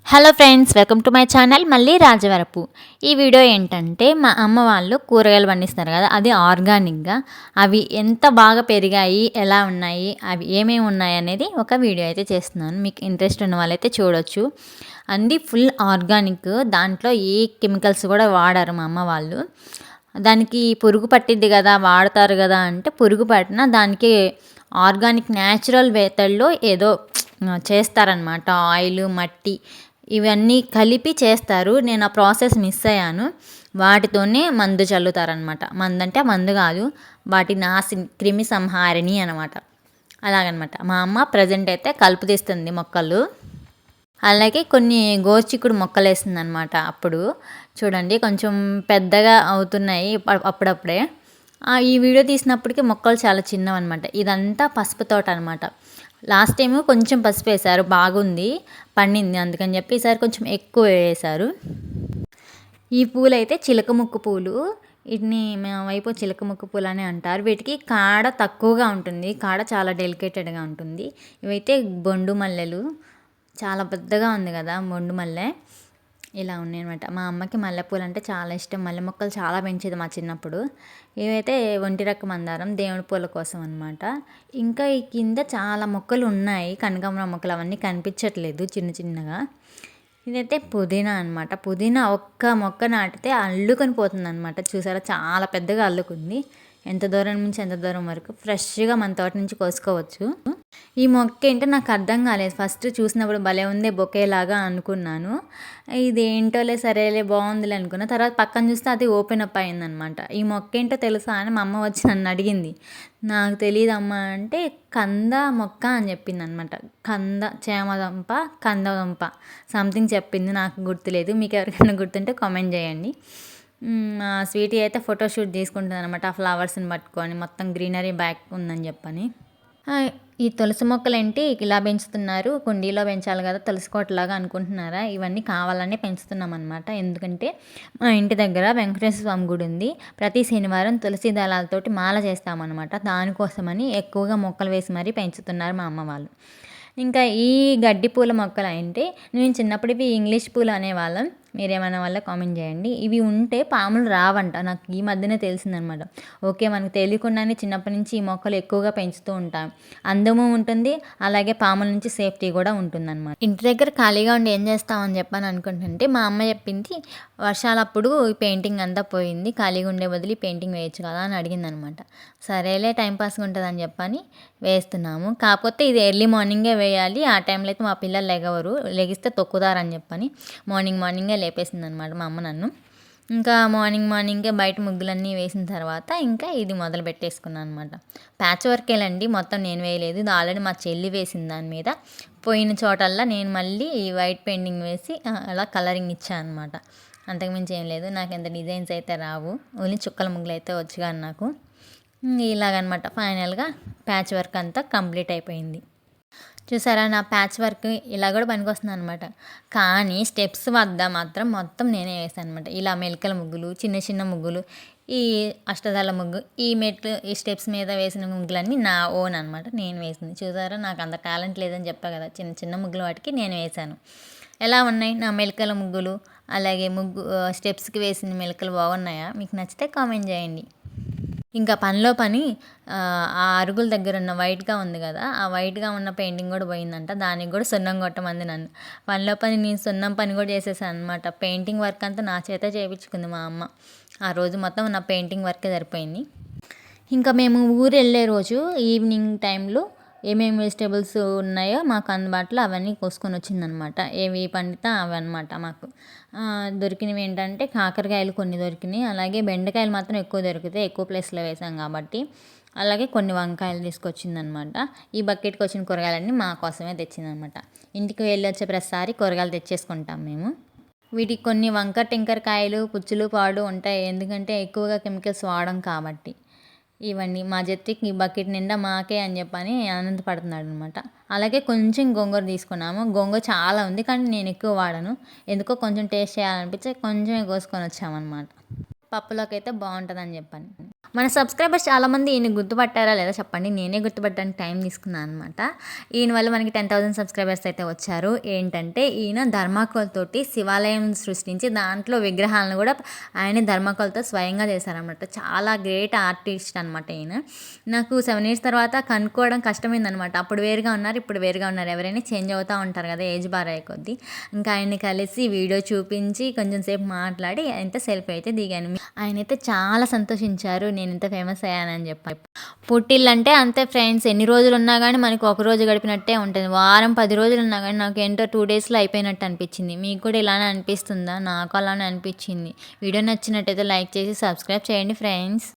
Hello friends, welcome to my channel మళ్ళీ రాజవరపు. ఈ video ఏంటంటే మా అమ్మ వాళ్ళు కూరగాయలు పండిస్తారు కదా, అది ఆర్గానిక్గా అవి ఎంత బాగా పెరిగాయి, ఎలా ఉన్నాయి, అవి ఏమేమి ఉన్నాయి అనేది ఒక వీడియో అయితే చేస్తున్నాను. మీకు ఇంట్రెస్ట్ ఉన్న వాళ్ళైతే చూడొచ్చు. అన్నీ ఫుల్ ఆర్గానిక్, దాంట్లో ఏ కెమికల్స్ కూడా వాడారు మా అమ్మ వాళ్ళు. దానికి పురుగు పట్టిద్ది కదా, వాడతారు కదా అంటే పురుగు పట్టిన దానికి ఆర్గానిక్ న్యాచురల్ వేతల్లో ఏదో చేస్తారనమాట. ఆయిల్, మట్టి ఇవన్నీ కలిపి చేస్తారు. నేను ఆ ప్రాసెస్ మిస్ అయ్యాను. వాటితోనే మందు చల్లుతారనమాట. మందు అంటే మందు కాదు, వాటి క్రిమి సంహారిణి అనమాట. అలాగనమాట. మా అమ్మ ప్రజెంట్ అయితే కలుపు తీస్తుంది మొక్కలు. అలాగే కొన్ని గోచిక్కుడు మొక్కలు వేస్తుంది అనమాట. అప్పుడు చూడండి కొంచెం పెద్దగా అవుతున్నాయి అప్పుడప్పుడే. ఈ వీడియో తీసినప్పటికీ మొక్కలు చాలా చిన్నవన్నమాట. ఇదంతా పసుపు తోట అనమాట. లాస్ట్ టైము కొంచెం పసుపు వేశారు, బాగుంది, పండింది. అందుకని చెప్పి ఈసారి కొంచెం ఎక్కువ వేశారు. ఈ పూలు అయితే చిలకముక్కు పూలు. వీటిని మేము వైపు చిలకముక్కు పూలు అని అంటారు. వీటికి కాడ తక్కువగా ఉంటుంది, కాడ చాలా డెలికేటెడ్గా ఉంటుంది. ఇవైతే బొండు మల్లెలు, చాలా పెద్దగా ఉంది కదా బొండు మల్లె. ఇలా ఉన్నాయన్నమాట. మా అమ్మకి మల్లెపూలు అంటే చాలా ఇష్టం. మల్లె మొక్కలు చాలా పెంచేది మా చిన్నప్పుడు. ఇవైతే ఒంటి రక్క మందారం, దేవుడి పూల కోసం అనమాట. ఇంకా ఈ కింద చాలా మొక్కలు ఉన్నాయి, కనకాంబరం మొక్కలు. అవన్నీ కనిపించట్లేదు చిన్న చిన్నగా. ఇదైతే పుదీనా అనమాట. పుదీనా ఒక్క మొక్క నాటితే అల్లుకొని పోతుంది అనమాట. చూసారా, చాలా పెద్దగా అల్లుకుంది. ఎంత దూరం నుంచి ఎంత దూరం వరకు ఫ్రెష్గా మన తోట నుంచి కోసుకోవచ్చు. ఈ మొక్క ఏంటో నాకు అర్థం కాలేదు. ఫస్ట్ చూసినప్పుడు భలే ఉంది, బొకేలాగా అనుకున్నాను. ఇదేంటోలే, సరేలే, బాగుందిలే అనుకున్నా. తర్వాత పక్కన చూస్తే అది ఓపెన్ అప్ అయిందనమాట. ఈ మొక్క ఏంటో తెలుసా అని మా అమ్మ వచ్చి నన్ను అడిగింది. నాకు తెలియదమ్మా అంటే కంద మొక్క అని చెప్పింది అనమాట. చేమదుంప, కందదుంప సంథింగ్ చెప్పింది, నాకు గుర్తులేదు. మీకు ఎవరికైనా గుర్తుంటే కామెంట్ చేయండి. స్వీటీ అయితే ఫోటోషూట్ తీసుకుంటుంది అనమాట. ఆ ఫ్లవర్స్ని పట్టుకొని మొత్తం గ్రీనరీ బ్యాక్ ఉందని చెప్పని. ఈ తులసి మొక్కలు ఏంటి ఇలా పెంచుతున్నారు, కుండీలో పెంచాలి కదా తులసి కోటలాగా అనుకుంటున్నారా? ఇవన్నీ కావాలని పెంచుతున్నాం అనమాట. ఎందుకంటే మా ఇంటి దగ్గర వెంకటేశ్వర స్వామి గుడి ఉంది. ప్రతి శనివారం తులసి దళాలతోటి మాల చేస్తామన్నమాట. దానికోసమని ఎక్కువగా మొక్కలు వేసి మరీ పెంచుతున్నారు మా అమ్మ వాళ్ళు. ఇంకా ఈ గడ్డి పూల మొక్కలు అంటే నేను చిన్నప్పుడు ఇవి ఇంగ్లీష్ పూలు అనేవాళ్ళం. మీరేమన్నా వల్ల కామెంట్ చేయండి. ఇవి ఉంటే పాములు రావంట, నాకు ఈ మధ్యనే తెలిసిందనమాట. ఓకే, మనకు తెలియకుండానే చిన్నప్పటి నుంచి ఈ మొక్కలు ఎక్కువగా పెంచుతూ ఉంటాం. అందము ఉంటుంది, అలాగే పాముల నుంచి సేఫ్టీ కూడా ఉంటుందన్నమాట. ఇంటి దగ్గర ఖాళీగా ఉండి ఏం చేస్తామని చెప్పని అనుకుంటుంటే మా అమ్మ చెప్పింది, వర్షాలప్పుడు ఈ పెయింటింగ్ అంతా పోయింది, ఖాళీగా ఉండే బదిలి పెయింటింగ్ వేయచ్చు కదా అని అడిగింది అనమాట. సరేలే, టైంపాస్గా ఉంటుందని చెప్పని వేస్తున్నాము. కాకపోతే ఇది ఎర్లీ మార్నింగే వేయాలి. ఆ టైంలో అయితే మా పిల్లలు లెగిస్తే తొక్కుతారని చెప్పని మార్నింగే లేపేసింది అనమాట మా అమ్మ నన్ను. ఇంకా మార్నింగే బయట ముగ్గులన్నీ వేసిన తర్వాత ఇంకా ఇది మొదలు పెట్టేసుకున్నాను అనమాట. ప్యాచ్ వర్కేలండి, మొత్తం నేను వేయలేదు. ఇది ఆల్రెడీ మా చెల్లి వేసింది. దాని మీద పోయిన చోటల్లా నేను మళ్ళీ వైట్ పెయింటింగ్ వేసి అలా కలరింగ్ ఇచ్చాను అనమాట. అంతకుమించి ఏం లేదు. నాకు ఎంత డిజైన్స్ అయితే రావు, ఓన్లీ చుక్కల ముగ్గులు అయితే వచ్చు కానీ నాకు. ఇలాగనమాట. ఫైనల్గా ప్యాచ్ వర్క్ అంతా కంప్లీట్ అయిపోయింది. చూసారా, నా ప్యాచ్ వర్క్ ఇలా కూడా పనికొస్తుంది అనమాట. కానీ స్టెప్స్ వద్ద మాత్రం మొత్తం నేనే వేసాను అనమాట. ఇలా మెలికల ముగ్గులు, చిన్న చిన్న ముగ్గులు, ఈ అష్టదళ ముగ్గు, ఈ స్టెప్స్ మీద వేసిన ముగ్గులన్నీ నా ఓన్ అనమాట, నేను వేసింది. చూసారా, నాకు అంత టాలెంట్ లేదని చెప్పా కదా, చిన్న చిన్న ముగ్గులు వాటికి నేను వేసాను. ఎలా ఉన్నాయి నా మెలికల ముగ్గులు, అలాగే స్టెప్స్కి వేసిన మెలికలు బాగున్నాయా? మీకు నచ్చితే కామెంట్ చేయండి. ఇంకా పనిలో పని ఆ అరుగుల దగ్గర ఉన్న వైట్గా ఉంది కదా, ఆ వైట్గా ఉన్న పెయింటింగ్ కూడా పోయిందంట. దానికి కూడా సున్నం కొట్టమంది నన్ను. పనిలో పని నేను సున్నం పని కూడా చేసేసాను అనమాట. పెయింటింగ్ వర్క్ అంతా నా చేత చేయించుకుంది మా అమ్మ. ఆ రోజు మొత్తం నా పెయింటింగ్ వర్కే సరిపోయింది. ఇంకా మేము ఊరు వెళ్ళే రోజు ఈవినింగ్ టైంలో ఏమేమి వెజిటేబుల్స్ ఉన్నాయో మాకు అందుబాటులో అవన్నీ కోసుకొని వచ్చిందనమాట. ఏవి పండితే అవి అనమాట. మాకు దొరికినవి ఏంటంటే కాకరకాయలు కొన్ని దొరికినాయి, అలాగే బెండకాయలు మాత్రం ఎక్కువ దొరికితే ఎక్కువ ప్లేస్లో వేసాం కాబట్టి. అలాగే కొన్ని వంకాయలు తీసుకొచ్చిందనమాట. ఈ బకెట్కి వచ్చిన కూరగాయలన్నీ మా కోసమే తెచ్చిందనమాట. ఇంటికి వెళ్ళి వచ్చే ప్రతిసారి కూరగాయలు తెచ్చేసుకుంటాం మేము. వీటికి కొన్ని వంకర టెంకరకాయలు, పుచ్చులు, పాడు ఉంటాయి, ఎందుకంటే ఎక్కువగా కెమికల్స్ వాడడం కాబట్టి. ఇవన్నీ మా జత్తికి ఈ బకెట్ నిండా మాకే అని చెప్పని ఆనందపడుతున్నాడు అనమాట. అలాగే కొంచెం గోంగూర తీసుకున్నాము. గోంగూర చాలా ఉంది కానీ నేను ఎక్కువ వాడను, ఎందుకో కొంచెం టేస్ట్ చేయాలనిపించి కొంచెమే కోసుకొని వచ్చామన్నమాట. పప్పులోకి అయితే బాగుంటుందని చెప్పని. మన సబ్స్క్రైబర్స్ చాలామంది ఈయన గుర్తుపట్టారా లేదా చెప్పండి. నేనే గుర్తుపట్టడానికి టైం తీసుకున్నాను అనమాట. ఈయన వల్ల మనకి 10,000 సబ్స్క్రైబర్స్ అయితే వచ్చారు. ఏంటంటే ఈయన ధర్మాకోల్ తోటి శివాలయం సృష్టించి దాంట్లో విగ్రహాలను కూడా ఆయన ధర్మాకోల్తో స్వయంగా చేశారనమాట. చాలా గ్రేట్ ఆర్టిస్ట్ అనమాట ఈయన. నాకు 7 ఇయర్స్ తర్వాత కనుక్కోవడం కష్టమైందనమాట. అప్పుడు వేరుగా ఉన్నారు, ఇప్పుడు వేరుగా ఉన్నారు. ఎవరైనా చేంజ్ అవుతూ ఉంటారు కదా ఏజ్ బార్ అయ్యే కొద్దీ. ఇంకా ఆయన్ని కలిసి వీడియో చూపించి కొంచెం సేపు మాట్లాడి అయితే సెల్ఫీ అయితే దిగాను. ఆయనైతే చాలా సంతోషించారు నేను ఇంత ఫేమస్ అయ్యానని చెప్పి. పుట్టిల్లంటే అంతే ఫ్రెండ్స్, ఎన్ని రోజులు ఉన్నా కానీ మనకు ఒక రోజు గడిపినట్టే ఉంటుంది. వారం 10 రోజులు ఉన్నా కానీ నాకు ఏంటో 2 డేస్లో అయిపోయినట్టు అనిపించింది. మీకు కూడా ఇలానే అనిపిస్తుందా? నాకు అలానే అనిపించింది. వీడియో నచ్చినట్టయితే లైక్ చేసి సబ్స్క్రైబ్ చేయండి ఫ్రెండ్స్.